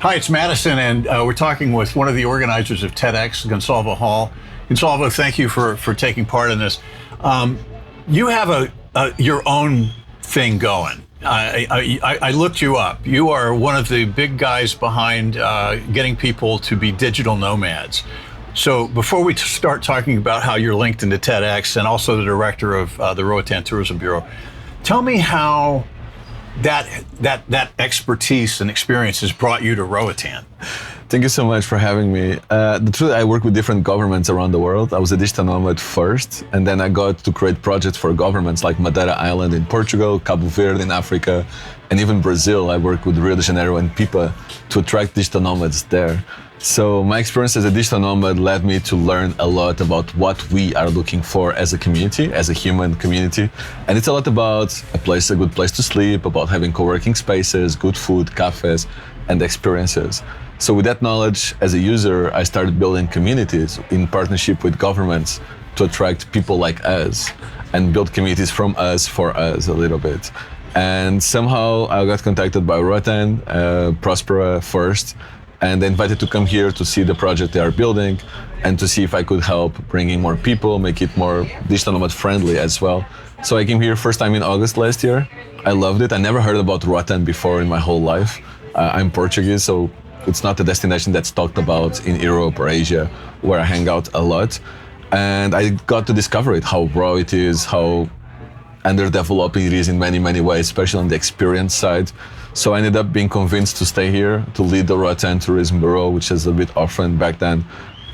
Hi, it's Madison, and we're talking with one of the organizers of TEDx, Gonzalo Hall. Gonzalo, thank you for taking part in this. You have your own thing going. I looked you up. You are one of the big guys behind getting people to be digital nomads. So before we start talking about how you're linked into TEDx and also the director of the Roatán Tourism Bureau, tell me how that expertise and experience has brought you to Roatan. Thank you so much for having me. The truth, I work with different governments around the world. I was a digital nomad first, and then I got to create projects for governments like Madeira Island in Portugal, Cabo Verde in Africa, and even Brazil. I work with Rio de Janeiro and Pipa to attract digital nomads there. So my experience as a digital nomad led me to learn a lot about what we are looking for as a community, as a human community. And it's a lot about a good place to sleep, about having co-working spaces, good food, cafes, and experiences. So with that knowledge, as a user, I started building communities in partnership with governments to attract people like us and build communities from us for us a little bit. And somehow I got contacted by Roatan, Prospera first, and invited to come here to see the project they are building and to see if I could help bringing more people, make it more digital nomad friendly as well. So I came here first time in August last year. I loved it. I never heard about Roatan before in my whole life. I'm Portuguese, so it's not a destination that's talked about in Europe or Asia, where I hang out a lot. And I got to discover it, how raw it is, how underdeveloped it is in many, many ways, especially on the experience side. So I ended up being convinced to stay here, to lead the Roatán Tourism Bureau, which is a bit orphaned back then.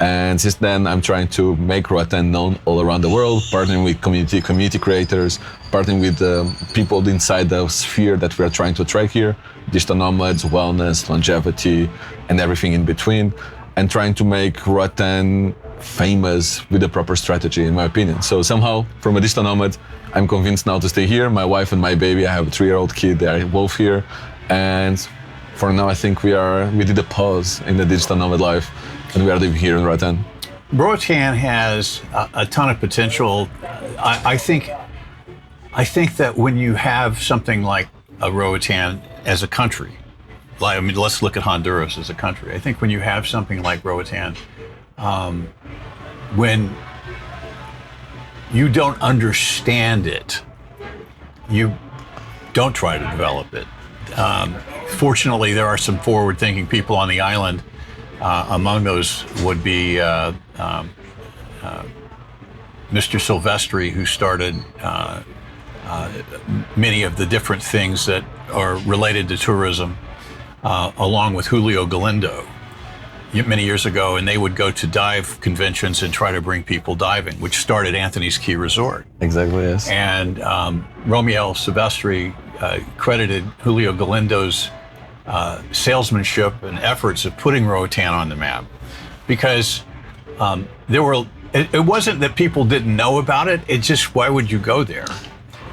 And since then, I'm trying to make Roatan known all around the world, partnering with community creators, partnering with people inside the sphere that we are trying to attract here, digital nomads, wellness, longevity, and everything in between, and trying to make Roatan famous with the proper strategy, in my opinion. So somehow, from a digital nomad, I'm convinced now to stay here. My wife and my baby, I have a 3-year-old kid, they are both here. And for now, I think we did a pause in the digital nomad life, and we are living here in Roatan. Roatan has a ton of potential. I think that when you have something like a Roatan as a country, I mean, let's look at Honduras as a country. I think when you have something like Roatan, when you don't understand it, you don't try to develop it. Fortunately, there are some forward-thinking people on the island. Among those would be Mr. Silvestri, who started many of the different things that are related to tourism, along with Julio Galindo many years ago, and they would go to dive conventions and try to bring people diving, which started Anthony's Key Resort. Exactly, yes. And Romeo Silvestri credited Julio Galindo's salesmanship and efforts of putting Roatan on the map, because it wasn't that people didn't know about it, it's just, why would you go there?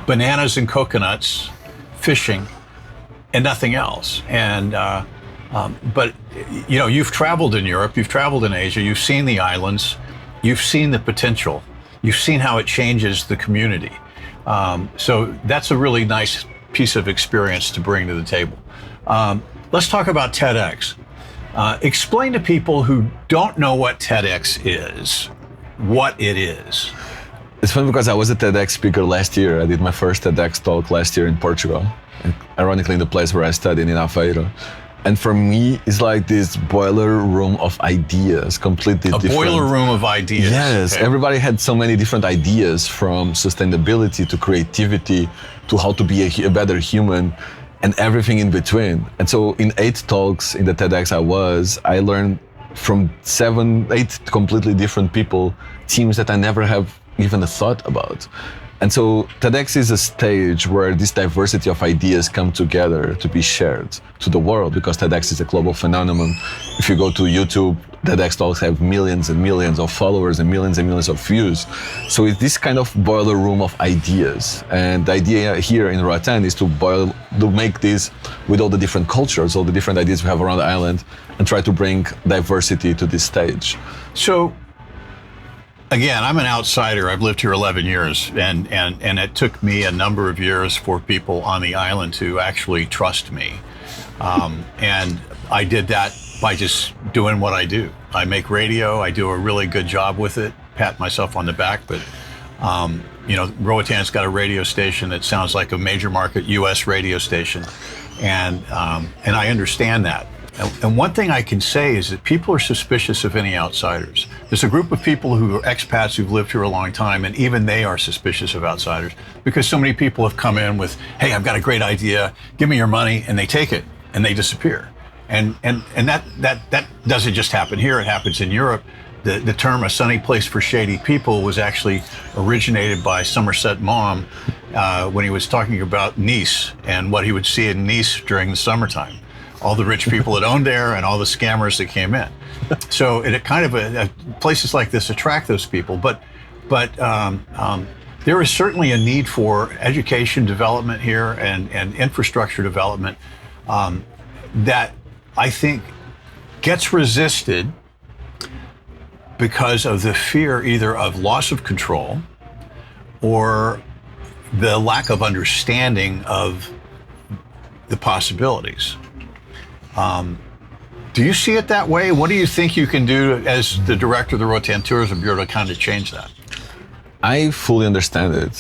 Bananas and coconuts, fishing, and nothing else. And but you know, you've traveled in Europe, you've traveled in Asia, you've seen the islands, you've seen the potential, you've seen how it changes the community. So that's a really nice piece of experience to bring to the table. Let's talk about TEDx. Explain to people who don't know what TEDx is, what it is. It's funny because I was a TEDx speaker last year. I did my first TEDx talk last year in Portugal, and ironically in the place where I studied in Aveiro. And for me, it's like this boiler room of ideas, completely different. A boiler room of ideas. Yes, okay. Everybody had so many different ideas, from sustainability to creativity to how to be a better human, and everything in between. And so in 8 talks in the TEDx I learned from 8 completely different people, teams that I never have even a thought about. And so TEDx is a stage where this diversity of ideas come together to be shared to the world, because TEDx is a global phenomenon. If you go to YouTube, TEDx talks have millions and millions of followers and millions of views. So it's this kind of boiler room of ideas. And the idea here in Roatan is to make this with all the different cultures, all the different ideas we have around the island, and try to bring diversity to this stage. So again, I'm an outsider. I've lived here 11 years, and it took me a number of years for people on the island to actually trust me. And I did that by just doing what I do. I make radio. I do a really good job with it. Pat myself on the back, but Roatan's got a radio station that sounds like a major market U.S. radio station, and I understand that. And one thing I can say is that people are suspicious of any outsiders. There's a group of people who are expats who've lived here a long time, and even they are suspicious of outsiders because so many people have come in with, "Hey, I've got a great idea. Give me your money," and they take it and they disappear. And that doesn't just happen here. It happens in Europe. The term "a sunny place for shady people" was actually originated by Somerset Maugham when he was talking about Nice and what he would see in Nice during the summertime. All the rich people that owned there and all the scammers that came in. So it kind of places like this attract those people. But there is certainly a need for education development here and infrastructure development that I think gets resisted because of the fear either of loss of control or the lack of understanding of the possibilities. Do you see it that way? What do you think you can do as the director of the Roatán Tourism Bureau to kind of change that? I fully understand it.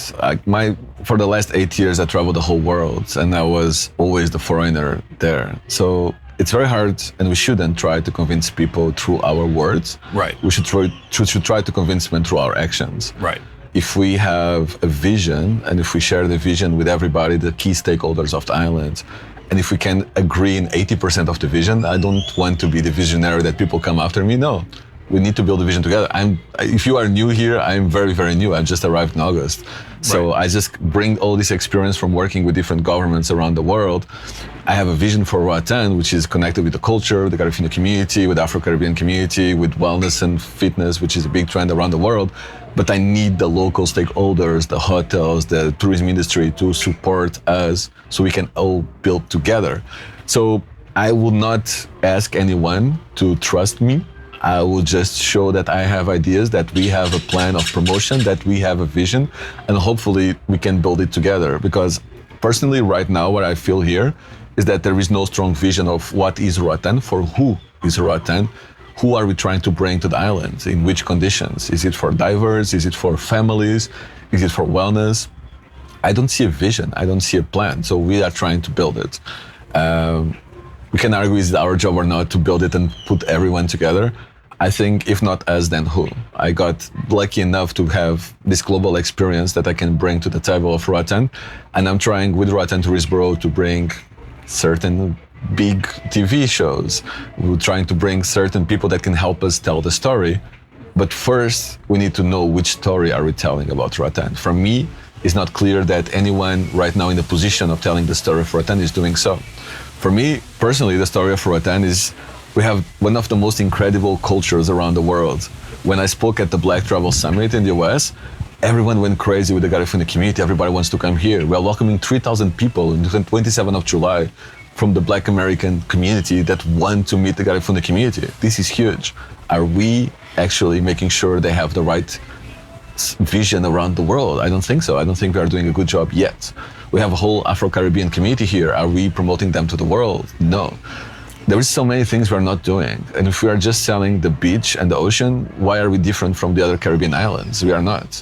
For the last 8 years, I traveled the whole world, and I was always the foreigner there. So it's very hard, and we shouldn't try to convince people through our words. Right. We should try to convince them through our actions. Right. If we have a vision, and if we share the vision with everybody, the key stakeholders of the island, and if we can agree in 80% of the vision, I don't want to be the visionary that people come after me. No, we need to build a vision together. If you are new here, I'm very, very new. I just arrived in August. So I just bring all this experience from working with different governments around the world. I have a vision for Roatan, which is connected with the culture, the Garifuna community, with Afro-Caribbean community, with wellness and fitness, which is a big trend around the world. But I need the local stakeholders, the hotels, the tourism industry to support us so we can all build together. So I will not ask anyone to trust me. I will just show that I have ideas, that we have a plan of promotion, that we have a vision, and hopefully we can build it together. Because personally, right now, what I feel here is that there is no strong vision of what is Roatan, for who is Roatan, who are we trying to bring to the island, in which conditions? Is it for divers? Is it for families? Is it for wellness? I don't see a vision. I don't see a plan. So we are trying to build it. We can argue is it our job or not to build it and put everyone together. I think if not us, then who? I got lucky enough to have this global experience that I can bring to the table of Roatan. And I'm trying with Roatán Tourism Bureau to bring certain big TV shows. We're trying to bring certain people that can help us tell the story. But first, we need to know which story are we telling about Roatan. For me, it's not clear that anyone right now in the position of telling the story of Roatan is doing so. For me, personally, the story of Roatan is we have one of the most incredible cultures around the world. When I spoke at the Black Travel Summit in the US, everyone went crazy with the Garifuna community. Everybody wants to come here. We are welcoming 3,000 people on the 27th of July from the Black American community that want to meet the Garifuna community. This is huge. Are we actually making sure they have the right vision around the world? I don't think so. I don't think we are doing a good job yet. We have a whole Afro-Caribbean community here. Are we promoting them to the world? No. There is so many things we're not doing. And if we are just selling the beach and the ocean, why are we different from the other Caribbean islands? We are not.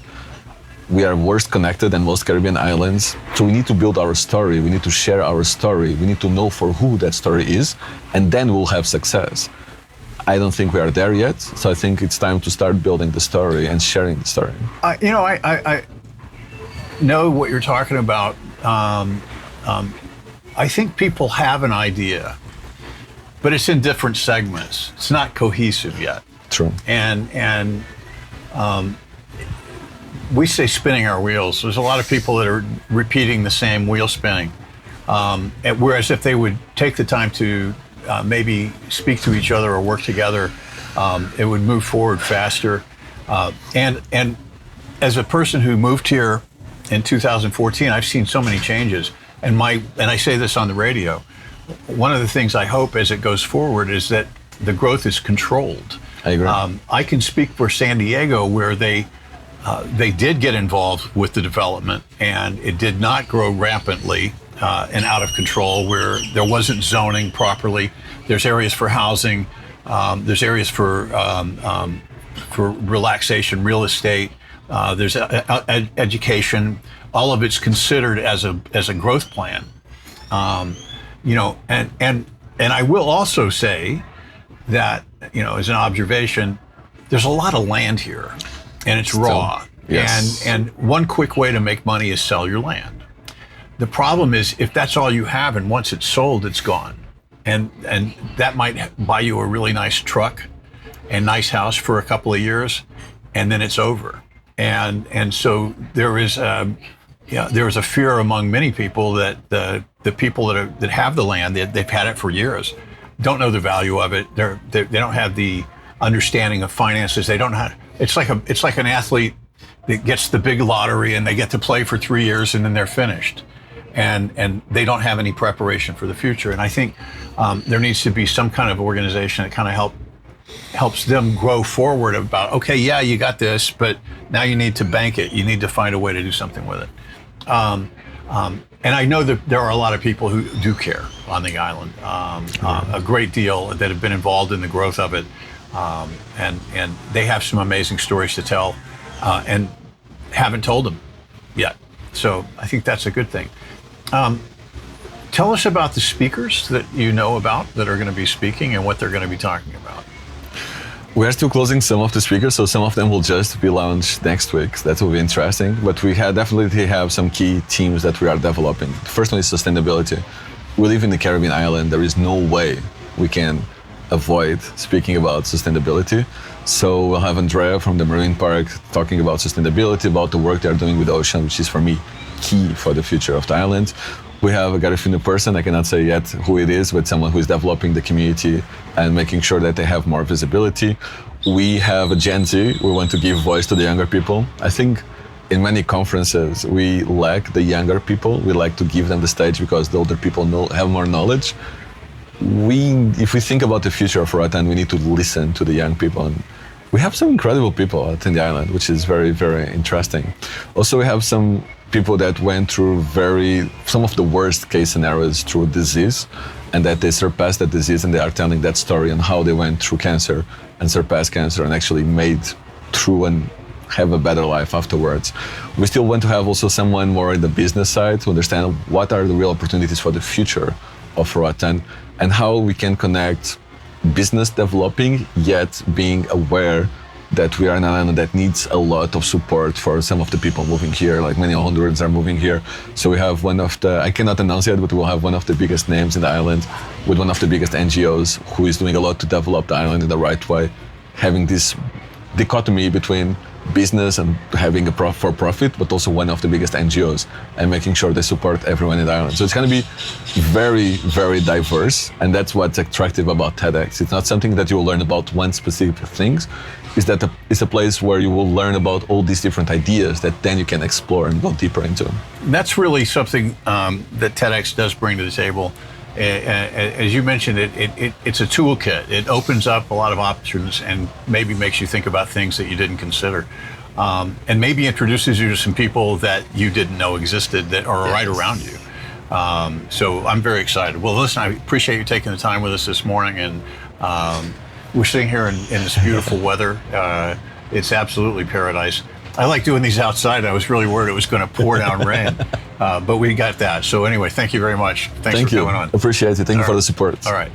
We are worse connected than most Caribbean islands. So we need to build our story. We need to share our story. We need to know for who that story is, and then we'll have success. I don't think we are there yet. So I think it's time to start building the story and sharing the story. I know what you're talking about. I think people have an idea, but it's in different segments. It's not cohesive yet. True. And we say spinning our wheels. There's a lot of people that are repeating the same wheel spinning. Whereas if they would take the time to maybe speak to each other or work together, it would move forward faster. And as a person who moved here in 2014, I've seen so many changes. And I say this on the radio, one of the things I hope as it goes forward is that the growth is controlled. I agree. I can speak for San Diego, where they did get involved with the development, and it did not grow rampantly and out of control, where there wasn't zoning properly. There's areas for housing. There's areas for relaxation, real estate. There's education. All of it's considered as a growth plan. You know, and I will also say that, you know, as an observation, there's a lot of land here, and it's raw. Yes. And one quick way to make money is sell your land. The problem is, if that's all you have, and once it's sold, it's gone. And that might buy you a really nice truck and nice house for a couple of years, and then it's over. And so there is a fear among many people that the people that have the land, they've had it for years, don't know the value of it. They don't have the understanding of finances. They don't have. It's like an athlete that gets the big lottery and they get to play for 3 years and then they're finished, and they don't have any preparation for the future. And I think there needs to be some kind of organization that kind of helps them grow forward about, okay, yeah, you got this, but now you need to bank it. You need to find a way to do something with it. And I know that there are a lot of people who do care on the island, a great deal, that have been involved in the growth of it. And they have some amazing stories to tell, and haven't told them yet. So I think that's a good thing. Tell us about the speakers that you know about that are going to be speaking and what they're going to be talking about. We are still closing some of the speakers, so some of them will just be launched next week. That will be interesting. But we definitely have some key themes that we are developing. The first one is sustainability. We live in the Caribbean island. There is no way we can avoid speaking about sustainability. So we'll have Andrea from the Marine Park talking about sustainability, about the work they're doing with the ocean, which is, for me, key for the future of the island. We have a Garifino person, I cannot say yet who it is, but someone who is developing the community and making sure that they have more visibility. We have a Gen Z. We want to give voice to the younger people. I think in many conferences, we lack the younger people. We like to give them the stage because the older people have more knowledge. If we think about the future of Roatan, we need to listen to the young people. And we have some incredible people out in the island, which is very, very interesting. Also, we have some people that went through some of the worst case scenarios through disease, and that they surpassed that disease, and they are telling that story on how they went through cancer and surpassed cancer and actually made through and have a better life afterwards. We still want to have also someone more in the business side to understand what are the real opportunities for the future of Roatan and how we can connect business developing, yet being aware that we are an island that needs a lot of support for some of the people moving here, like many Hondurans are moving here. So we have I cannot announce yet, but we'll have one of the biggest names in the island with one of the biggest NGOs who is doing a lot to develop the island in the right way, having this dichotomy between business and having a for-profit, but also one of the biggest NGOs and making sure they support everyone in the island. So it's going to be very, very diverse, and that's what's attractive about TEDx. It's not something that you will learn about one specific thing. It's a place where you will learn about all these different ideas that then you can explore and go deeper into. That's really something that TEDx does bring to the table. As you mentioned, it's a toolkit. It opens up a lot of options and maybe makes you think about things that you didn't consider. And maybe introduces you to some people that you didn't know existed that are right around you. So I'm very excited. Well, listen, I appreciate you taking the time with us this morning, and we're sitting here in this beautiful weather. It's absolutely paradise. I like doing these outside. I was really worried it was going to pour down rain, but we got that. So anyway, thank you very much. Thanks for coming on. Appreciate it. Thank you for the support. All right.